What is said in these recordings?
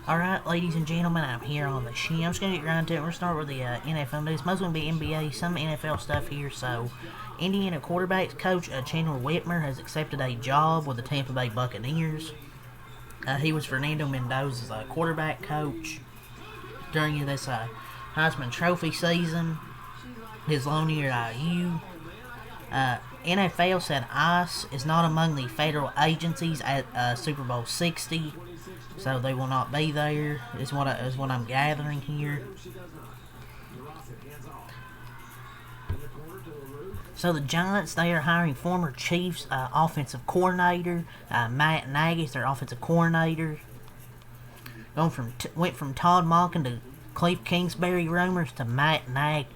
Alright, ladies and gentlemen, I'm here on the show. I'm just going to get right into it. We're going to start with the NFL news. Most going to be NBA, some NFL stuff here. So, Indiana quarterbacks coach Chandler Whitmer has accepted a job with the Tampa Bay Buccaneers. He was Fernando Mendoza's quarterback coach during this Heisman Trophy season. His loan year at IU. NFL said ICE is not among the federal agencies at Super Bowl 60, so they will not be there. Is what I'm gathering here. So the Giants, they are hiring former Chiefs offensive coordinator Matt Nagy as their offensive coordinator. Went from Todd Monken to Cliff Kingsbury rumors to Matt Nagy.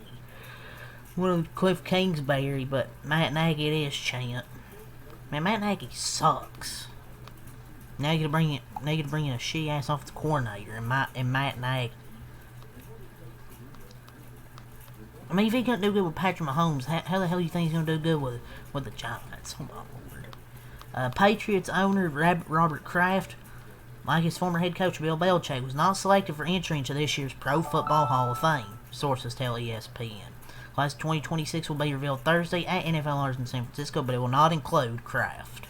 Well, Cliff Kingsbury, but Matt Nagy it is, champ. Man, Matt Nagy sucks. Now you gotta bring in a shit ass offensive coordinator and Matt Nagy. I mean, if he couldn't do good with Patrick Mahomes, how the hell do you think he's gonna do good with the Giants? Oh my lord. Patriots owner Robert Kraft, like his former head coach Bill Belichick, was not selected for entry into this year's Pro Football Hall of Fame. Sources tell ESPN. Class 2026 will be revealed Thursday at NFL Owners in San Francisco, but it will not include Kraft.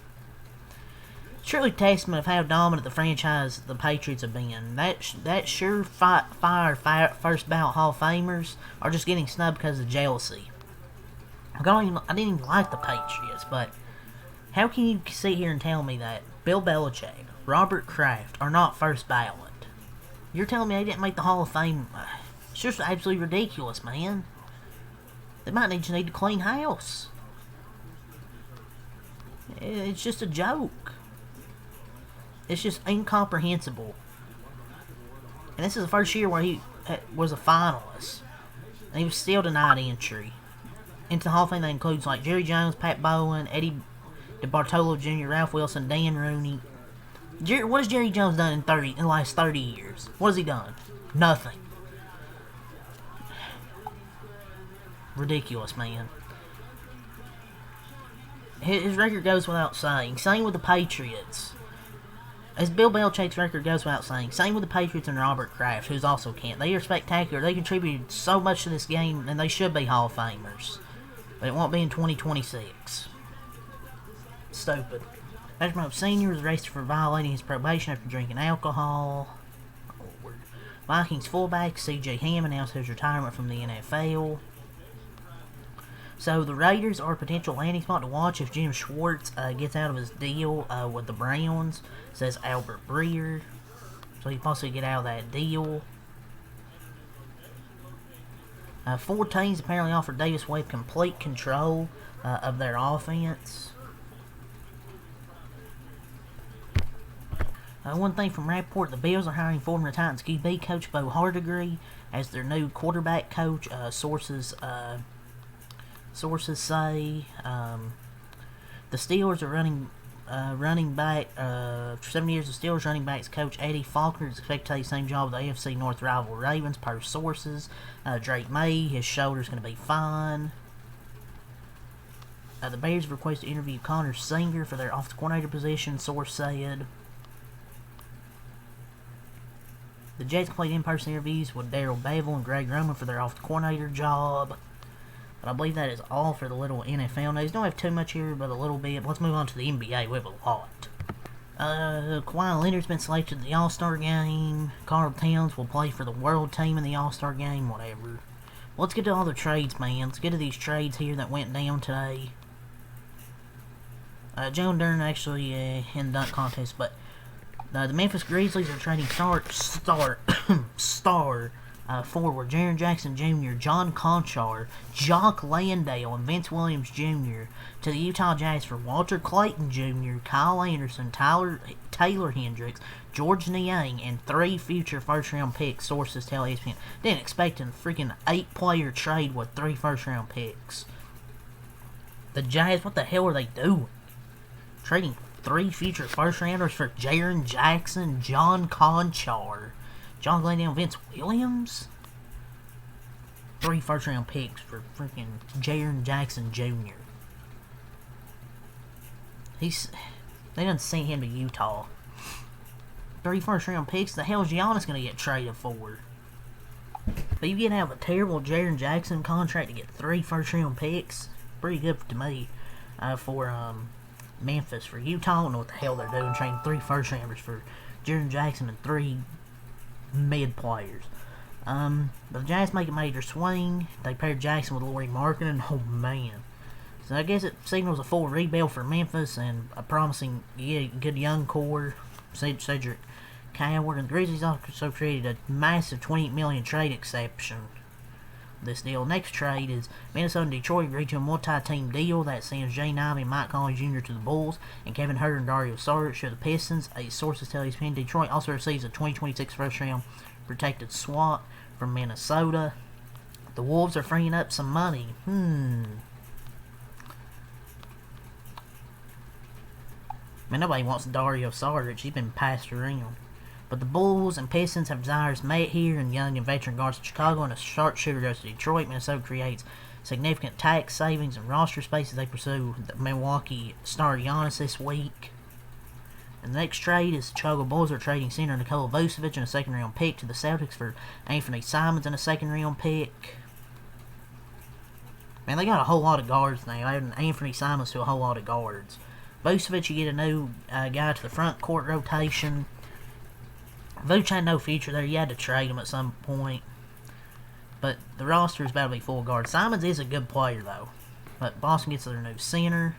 Surely testament of how dominant the franchise the Patriots have been. That surefire first ballot Hall of Famers are just getting snubbed because of jealousy. I didn't even like the Patriots, but how can you sit here and tell me that Bill Belichick, Robert Kraft are not first ballot? You're telling me they didn't make the Hall of Fame? It's just absolutely ridiculous, man. They might just need to clean house. It's just a joke. It's just incomprehensible. And this is the first year where he was a finalist. And he was still denied entry into the Hall of Fame. That includes like Jerry Jones, Pat Bowen, Eddie DeBartolo Jr., Ralph Wilson, Dan Rooney. What has Jerry Jones done in the last 30 years? What has he done? Nothing. Ridiculous, man. His record goes without saying. Same with the Patriots. As Bill Belichick's record goes without saying. Same with the Patriots and Robert Kraft, who's also can't. They are spectacular. They contributed so much to this game, and they should be Hall of Famers. But it won't be in 2026. Stupid. Patrick Mahomes Sr. was arrested for violating his probation after drinking alcohol. Vikings fullback C.J. Ham announced his retirement from the NFL. So the Raiders are a potential landing spot to watch if Jim Schwartz gets out of his deal with the Browns, says Albert Breer. So he possibly get out of that deal. 4 teams apparently offered Davis Webb complete control of their offense. One thing from Rapport, the Bills are hiring former Titans QB coach Bo Hardegree as their new quarterback coach. Sources say the Steelers are running back. For 7 years, the Steelers running backs coach Eddie Faulkner is expected to take the same job with the AFC North rival Ravens, per sources. Drake May, his shoulder's going to be fine. The Bears have requested to interview Connor Singer for their offensive coordinator position, source said. The Jets completed in-person interviews with Darrell Bevell and Greg Roman for their offensive coordinator job. But I believe that is all for the little NFL news. Don't have too much here, but a little bit. Let's move on to the NBA. We have a lot. Kawhi Leonard's been selected to the All-Star game. Karl Towns will play for the world team in the All-Star game, whatever. Let's get to all the trades, man. Let's get to these trades here that went down today. Joan Dern actually in the dunk contest, but the Memphis Grizzlies are trading star forward Jaren Jackson Jr., John Conchar, Jock Landale, and Vince Williams Jr. to the Utah Jazz for Walter Clayton Jr., Kyle Anderson, Taylor Hendricks, George Niang, and 3 future first-round picks, sources tell ESPN. Didn't expect a freaking 8-player trade with 3 first-round picks. The Jazz, what the hell are they doing? Trading 3 future first-rounders for Jaren Jackson, John Conchar, John Landale, Vince Williams? 3 first-round picks for freaking Jaren Jackson Jr. They done sent him to Utah. 3 first-round picks. The hell's Giannis going to get traded for? But you get out of a terrible Jaren Jackson contract to get 3 first-round picks. Pretty good to me. For Memphis. For Utah, I don't know what the hell they're doing. Trading 3 first-rounders for Jaren Jackson and 3 mid-players. The Jazz make a major swing. They paired Jackson with Lauri Markkanen. Oh, man. So I guess it signals a full rebuild for Memphis and a promising, good young core. Cedric Coward. And the Grizzlies also created a massive $28 million trade exception. This deal. Next trade is Minnesota and Detroit agreed to a multi-team deal that sends Jay Nivey and Mike Conley Jr. to the Bulls and Kevin Huerter and Dario Saric to the Pistons. A sources tell ESPN Detroit also receives a 2026 first-round protected swap from Minnesota. The Wolves are freeing up some money. Man, nobody wants Dario Saric. He's been passed around. But the Bulls and Pistons have desires met here, and young and veteran guards to Chicago, and a sharpshooter goes to Detroit. Minnesota creates significant tax savings and roster space as they pursue the Milwaukee star Giannis this week. And the next trade is the Chicago Bulls are trading center Nikola Vucevic and a second-round pick to the Celtics for Anthony Simons and a second-round pick. Man, they got a whole lot of guards now. They added Anthony Simons to a whole lot of guards. Vucevic, you get a new guy to the front court rotation. Vooch had no future there. You had to trade him at some point. But the roster is about to be full guard. Simons is a good player, though. But Boston gets their new center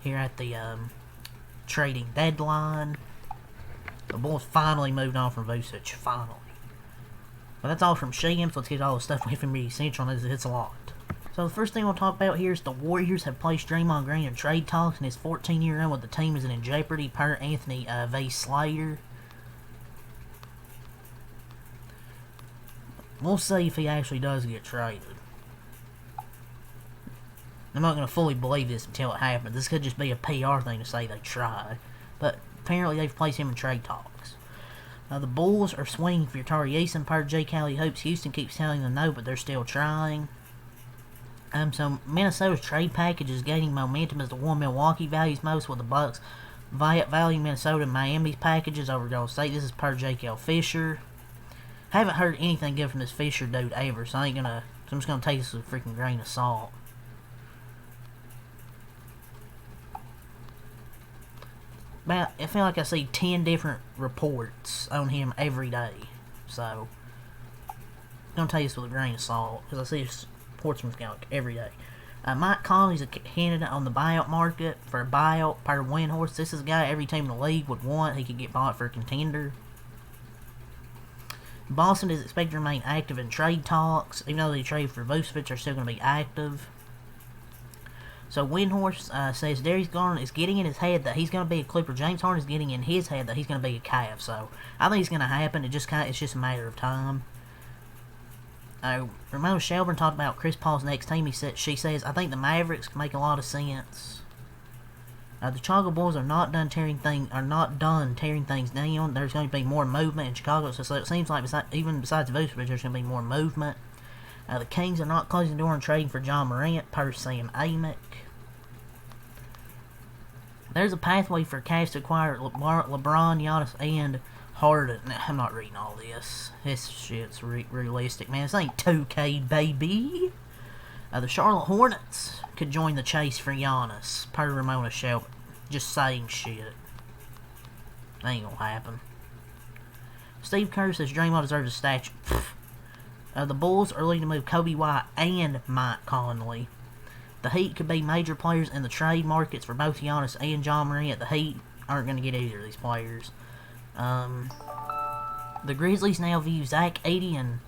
here at the trading deadline. The Bulls finally moved on from Vucevic. Finally. But that's all from Shams. Let's get all the stuff we have be essential. It's a lot. So the first thing we'll talk about here is the Warriors have placed Draymond Green in trade talks, and his 14-year run with the team is in jeopardy per Anthony V. Slater. We'll see if he actually does get traded. I'm not going to fully believe this until it happens. This could just be a PR thing to say they tried. But apparently they've placed him in trade talks. The Bulls are swinging for Tari Eason per J. Cali hopes. Houston keeps telling them no, but they're still trying. So Minnesota's trade package is gaining momentum as the one Milwaukee values most, with the Bucks value Minnesota and Miami's packages over Golden State. This is per J.K. Fisher. Haven't heard anything good from this Fisher dude ever, so I'm just gonna take this with a freaking grain of salt. I feel like I see 10 different reports on him every day, so I'm gonna take this with a grain of salt because I see this reports from like every day. Mike Conley's a candidate on the buyout market for a buyout per Windhorse. This is a guy every team in the league would want. He could get bought for a contender. Boston is expected to remain active in trade talks. Even though they trade for Vucevic, they're still going to be active. So Windhorse says Darius Garland is getting in his head that he's going to be a Clipper. James Harden is getting in his head that he's going to be a Cavs. So I think it's going to happen. It's just a matter of time. Ramona Shelburne talked about Chris Paul's next team. She says, I think the Mavericks make a lot of sense. The Chicago Bulls are not done tearing things down. There's going to be more movement in Chicago, so it seems like even besides Vucevic, there's going to be more movement. The Kings are not closing the door on trading for John Morant, per Sam Amick. There's a pathway for Cavs to acquire LeBron, Giannis, and Harden. Nah, I'm not reading all this. This shit's realistic, man. This ain't 2K, baby. The Charlotte Hornets could join the chase for Giannis, per Ramona Shelburne. Just saying shit. Ain't gonna happen. Steve Kerr says Draymond deserves a statue. The Bulls are looking to move Kobe White and Mike Conley. The Heat could be major players in the trade markets for both Giannis and John Morant. The Heat aren't going to get either of these players. The Grizzlies now view Zach Edey and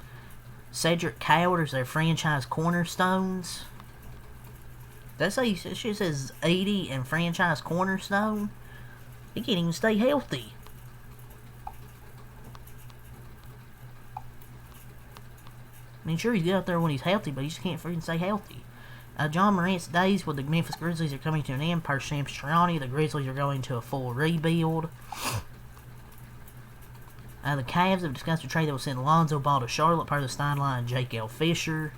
Cedric Coward as their franchise cornerstones. That's how she says 80 and franchise cornerstone. He can't even stay healthy. I mean, sure, he's good out there when he's healthy, but he just can't freaking stay healthy. John Morant's days with the Memphis Grizzlies are coming to an end. Per Shams Charania, the Grizzlies are going to a full rebuild. The Cavs have discussed a trade that will send Lonzo Ball to Charlotte, per the Steinline and Jake L. Fisher.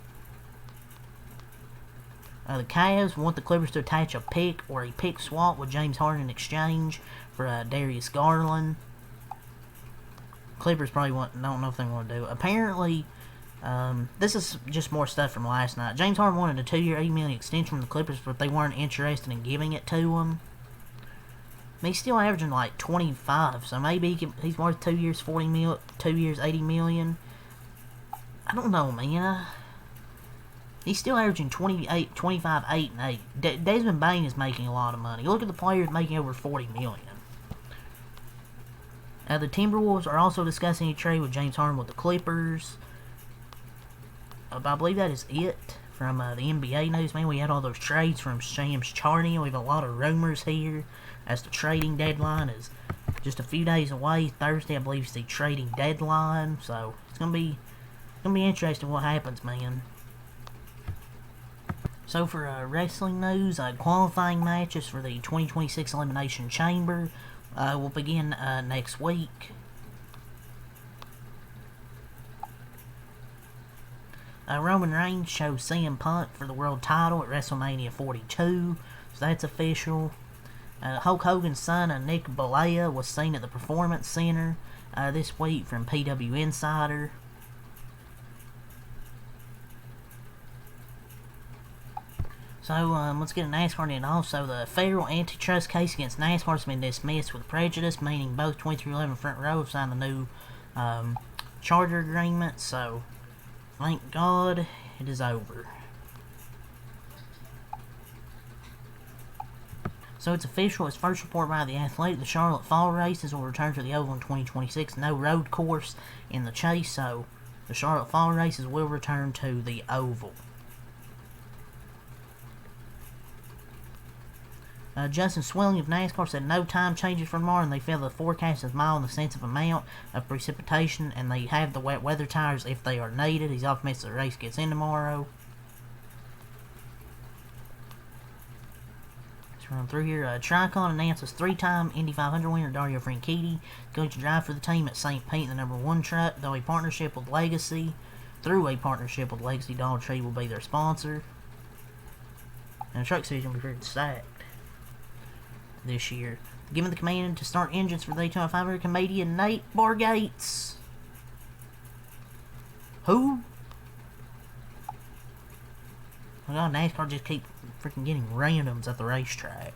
The Cavs want the Clippers to attach a pick or a pick swap with James Harden in exchange for Darius Garland. Clippers probably don't know if they want to do it. Apparently, this is just more stuff from last night. James Harden wanted a 2-year, $80 million extension from the Clippers, but they weren't interested in giving it to him. He's still averaging like 25, so maybe he's worth 2 years, 2 years, $80 million. I don't know, man. He's still averaging 28, 25, 8, and 8. Desmond Bane is making a lot of money. Look at the players making over $40 million. The Timberwolves are also discussing a trade with James Harden with the Clippers. I believe that is it from the NBA news, man. We had all those trades from Shams Charania. We have a lot of rumors here as the trading deadline is just a few days away. Thursday, I believe, is the trading deadline. So it's gonna be interesting what happens, man. So for wrestling news, qualifying matches for the 2026 Elimination Chamber will begin next week. Roman Reigns shows CM Punk for the world title at WrestleMania 42, so that's official. Hulk Hogan's son, Nick Balea, was seen at the Performance Center this week from PW Insider. So, let's get a NASCAR in. Also, the federal antitrust case against NASCAR has been dismissed with prejudice, meaning both 2311 Front Row have signed the new charter agreement, so thank God it is over. So it's official. It's first report by The Athletic. The Charlotte Fall races will return to the Oval in 2026. No road course in the Chase, so the Charlotte Fall races will return to the Oval. Justin Swilling of NASCAR said no time changes for tomorrow, and they feel the forecast is mild in the sense of amount of precipitation, and they have the wet weather tires if they are needed. He's optimistic the race gets in tomorrow. Let's run through here. Tricon announces 3-time Indy 500 winner Dario Franchitti going to drive for the team at St. Pete, the #1 truck. Through a partnership with Legacy, Dollar Tree will be their sponsor. And the truck series will be pretty stacked this year. Given the command to start engines for the Daytona 500, comedian Nate Bargatze. Who? Oh God, NASCAR just keep freaking getting randoms at the racetrack.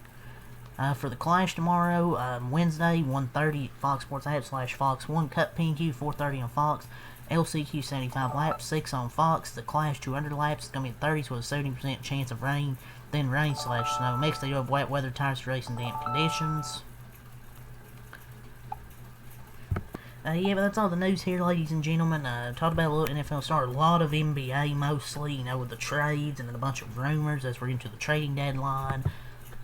For the Clash tomorrow, Wednesday, 1:30 at Fox Sports App / Fox 1 Cup PNQ, 4:30 on Fox. LCQ 75 laps, 6 on Fox. The Clash 200 laps is going to be at 30s with a 70% chance of rain, then rain / snow. Next, they do have wet weather tires to race in damp conditions. Yeah, but that's all the news here, ladies and gentlemen. Talked about a little NFL star, a lot of NBA mostly, you know, with the trades and then a bunch of rumors as we're into the trading deadline.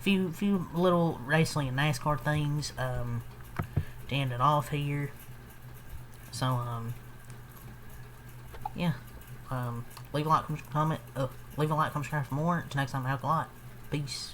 Few little wrestling and NASCAR things to end it off here. So, yeah. Leave a like, comment, leave a like, subscribe for more. Until next time, have a lot. Peace.